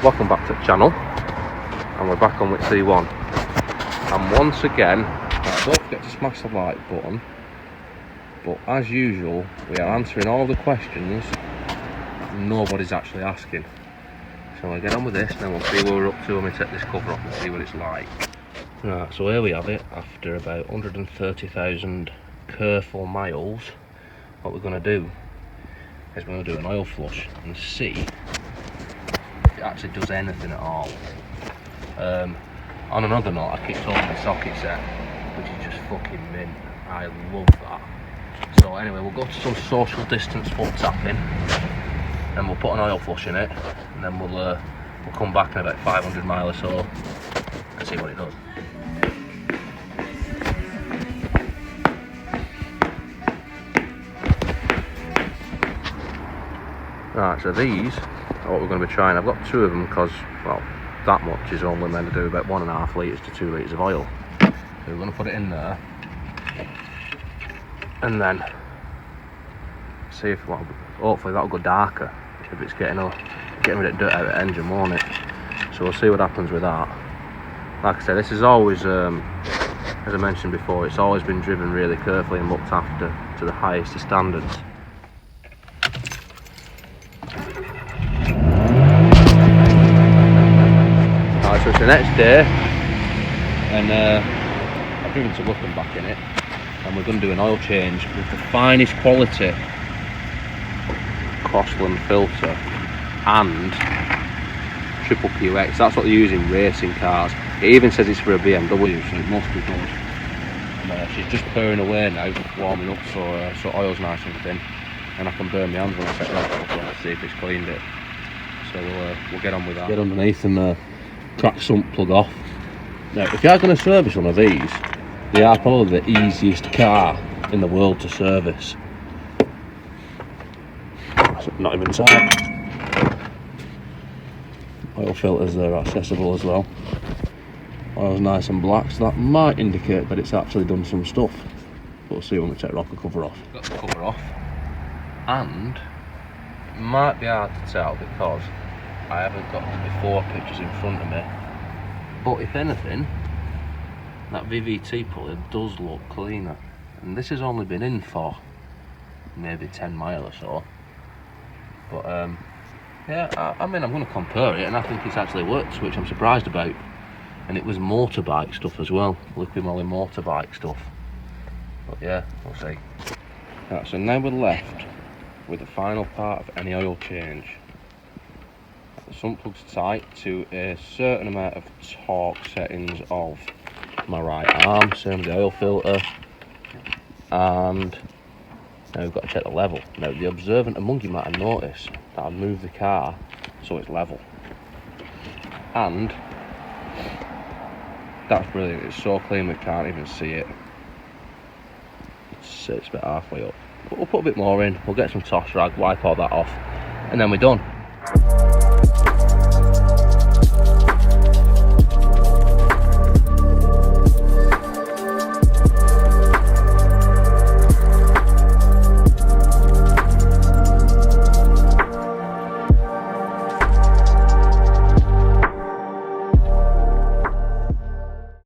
welcome back to the channel, and we're back on with C1. And once again, don't forget to smash the like button, but as usual we are answering all the questions nobody's actually asking. So I'll get on with this and then we'll see what we're up to when we take this cover off and see what it's like. Right, so here we have it after about 130,000 careful miles. What we're going to do is we're going to do an oil flush and see if it actually does anything at all. On another note, I kicked over my socket set, which is just fucking mint. I love that. So anyway, we'll go to some social distance foot tapping, and we'll put an oil flush in it, and then we'll come back in about 500 miles or so and see what it does. Right, so these are what we're going to be trying. I've got two of them because, well, that much is only meant to do about 1.5 litres to 2 litres of oil. So we're going to put it in there and then see if, well, hopefully that'll go darker if it's getting rid of dirt out of the engine, won't it? So we'll see what happens with that. Like I said, this is always, as I mentioned before, it's always been driven really carefully and looked after to the highest of standards. Right, so it's the next day, and I've driven to Liqui-Moly back in it, and we're going to do an oil change with the finest quality Crossland filter and triple QX. That's what they use in racing cars. It even says it's for a BMW, so it must be good. And, she's just purring away now, warming up, so oil's nice and thin, and I can burn my hands when I set that up to see if it's cleaned it. So we'll get on with that. Get underneath and crack sump plug off. Now, if you are going to service one of these, they are probably the easiest car in the world to service. Not even inside. Oil filters there are accessible as well. Oil's nice and black, so that might indicate that it's actually done some stuff. But we'll see when we take the cover off. Got the cover off, and it might be hard to tell because I haven't got the before pictures in front of me. But if anything, that VVT pulley does look cleaner. And this has only been in for maybe 10 miles or so. But yeah, I mean, I'm going to compare it, and I think it's actually worked, which I'm surprised about. And it was motorbike stuff as well, Liqui-Moly motorbike stuff. But yeah, we'll see. Right, so now we're left with the final part of any oil change. The sump plug's tight to a certain amount of torque settings of my right arm, same with the oil filter, and now we've got to check the level. Now, the observant among you might have noticed that I moved the car so it's level, and that's brilliant. It's so clean we can't even see it. It's about halfway up, but we'll put a bit more in, we'll get some toss rag, wipe all that off, and then we're done.